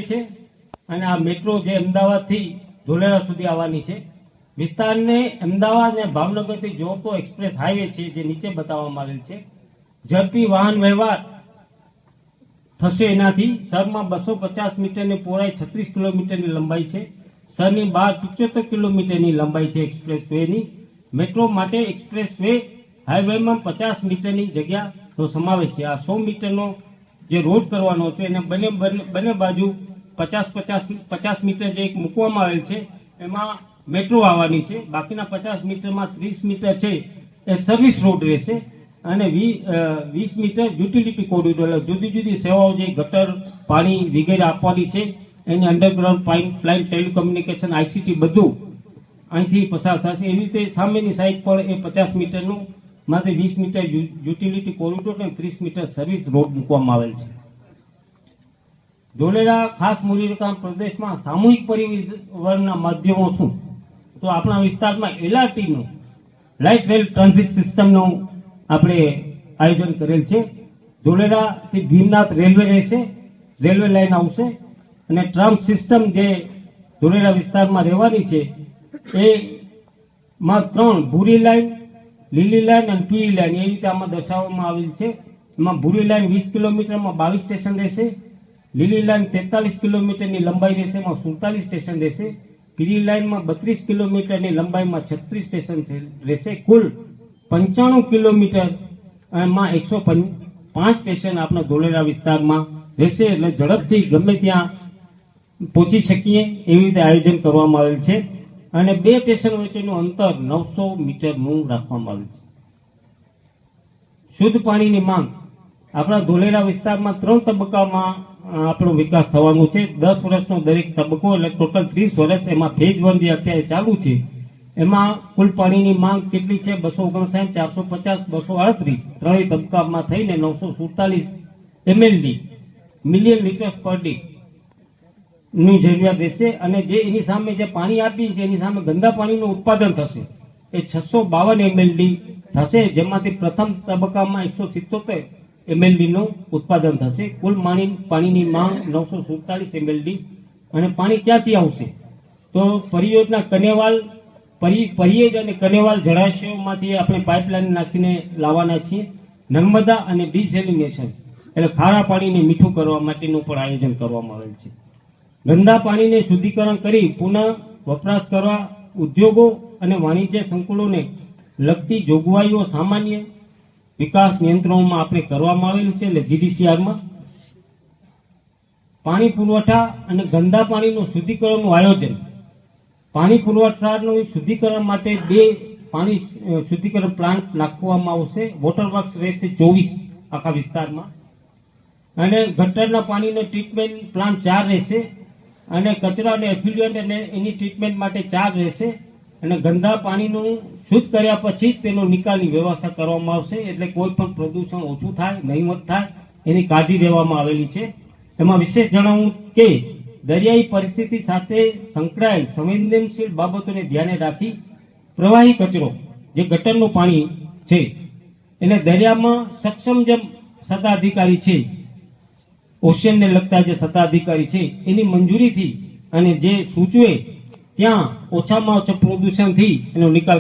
છે અને આ મેટ્રો જે અમદાવાદથી ધોલેરા સુધી આવવાની છે. વિસ્તારને અમદાવાદ અને ભાવનગરથી જોડતો એક્સપ્રેસ હાઈવે છે જે નીચે બતાવવામાં આવેલ છે. ઝડપી વાહન વ્યવહાર થશે એનાથી. શહેરમાં 250 મીટરની પહોળાઈ, 36 કિલોમીટરની લંબાઈ છે. શહેરની બહાર 75 કિલોમીટરની લંબાઈ છે એક્સપ્રેસ વેની. મેટ્રો માટે એક્સપ્રેસ વે હાઈવેમાં 50 મીટરની જગ્યાનો સમાવેશ છે. આ 100 મીટરનો જે રોડ કરવાનો છે એને બંને બાજુ 50 મીટર જે એક મૂકવામાં આવેલ છે એમાં મેટ્રો આવવાની છે. બાકીના 50 મીટરમાં 30 મીટર છે એ સર્વિસ રોડ રહેશે અને 20 મીટર યુટિલિટી કોરિડોર, જુદી જુદી સેવાઓ જે ગટર, પાણી વગેરે આપવાની છે એની અંડરગ્રાઉન્ડ પાઇપલાઇન, ટેલિકોમ્યુનિકેશન, આઈસીટી બધું અહીંથી પસાર થશે. એવી રીતે સામેની સાઈડ પર એ 50 મીટરનું માટે 20 મીટર યુટિલિટી કોરિડોર અને 30 મીટર સર્વિસ રોડ મૂકવામાં આવેલ છે. ધોલેરા ખાસ મૂડીરોકાણ પ્રદેશમાં સામૂહિક પરિવહનના માધ્યમો શું? તો આપણા વિસ્તારમાં LRTનું, લાઇટ રેલ ટ્રાન્ઝિટ સિસ્ટમનું આપણે આયોજન કરેલ છે. ધોલેરાથી ભીમનાથ રેલવે રહેશે, રેલવે લાઇન આવશે અને ટ્રામ સિસ્ટમ જે ધોલેરા વિસ્તારમાં રહેવાની છે એમાં 3 ભૂરી લાઇન, લીલી લાઇન અને પીળી લાઇન એ રીતે આમાં દર્શાવવામાં આવેલ છે. એમાં ભૂરી લાઇન 20 કિલોમીટરમાં 22 સ્ટેશન રહેશે, લીલી લાઇન 43 કિલોમીટરની લંબાઈ રહેશે, એમાં 47 સ્ટેશન રહેશે, પીળી લાઇનમાં 32 કિલોમીટરની લંબાઈમાં 36 સ્ટેશન રહેશે. કુલ 95 કિલોમીટર એમાં 105 સ્ટેશન આપણા ધોલેરા વિસ્તારમાં રહેશે. એટલે ઝડપથી ગમે ત્યાં પહોંચી શકીએ એવી રીતે આયોજન કરવામાં આવેલ છે અને 2 સ્ટેશન વચ્ચેનું અંતર 900 મીટરનું રાખવામાં આવેલ છે. શુદ્ધ પાણીની માંગ આપણા ધોલેરા વિસ્તારમાં 3 તબક્કામાં આપણો વિકાસ થવાનો છે. 10 વર્ષનો દરેક તબક્કો એટલે ટોટલ 30 વર્ષ. એમાં ફેઝ 1 જે અત્યારે ચાલુ છે એમાં કુલ પાણીની માંગ કેટલી છે? 259, 450, 238 ત્રણેય તબક્કામાં થઈને 947 MLD million litres per day ની જરૂરિયાત રહેશે. અને જે એની સામે જે પાણી આપી છે એની સામે ગંદા પાણીનું ઉત્પાદન થશે એ 652 MLD થશે, જેમાંથી પ્રથમ તબક્કામાં 177 MLD નું ઉત્પાદન થશે. કુલ પાણીની માંગ 947 MLD. અને પાણી ક્યાંથી આવશે? તો પરિયોજના કનેવાલ, પરિયેજ અને કનેવાલ જળાશયોમાંથી આપણે પાઇપલાઇન નાખીને લાવવાના છીએ. નર્મદા અને ડિસેલિનેશન એટલે ખારા પાણીને મીઠું કરવા માટેનું પણ આયોજન કરવામાં આવેલ છે. ગંદા પાણીને શુદ્ધિકરણ કરી પુનઃ વપરાશ કરવા ઉદ્યોગો અને વાણિજ્ય સંકુલોને લગતી જોગવાઈઓ સામાન્ય વિકાસ નિયંત્રણોમાં આપણે કરવામાં આવેલું છે. એટલે GDCRમાં પાણી પુરવઠા અને ગંદા પાણીનું શુદ્ધિકરણનું આયોજન. પાણી પુરવઠાનું શુદ્ધિકરણ માટે 2 પાણી શુદ્ધિકરણ પ્લાન્ટ નાખવામાં આવશે. વોટર વર્ક્સ રહેશે 24 આખા વિસ્તારમાં અને ગટરના પાણીનો ટ્રીટમેન્ટ પ્લાન્ટ 4 રહેશે અને કચરા અને એફ્લ્યુએન્ટ અને એની ટ્રીટમેન્ટ માટે 4 રહેશે. અને ગંદા પાણીનું શુદ્ધ કર્યા પછી જ તેનો નિકાલની વ્યવસ્થા કરવામાં આવશે. એટલે કોઈ પણ પ્રદૂષણ ઓછું થાય, નહીવત થાય એની કાળજી લેવામાં આવેલી છે. એમાં વિશેષ જણાવું કે દરિયાઈ પરિસ્થિતિ સાથે સંકળાયેલ સંવેદનશીલ બાબતોને ધ્યાને રાખી પ્રવાહી કચરો જે ગટરનું પાણી છે એને દરિયામાં સક્ષમ જે સત્તાધિકારી છે, ઓશિયનને લગતા જે સત્તાધિકારી છે એની મંજૂરીથી અને જે સૂચવે ત્યાં ઓછામાં ઓછા પ્રદૂષણથી એનો નિકાલ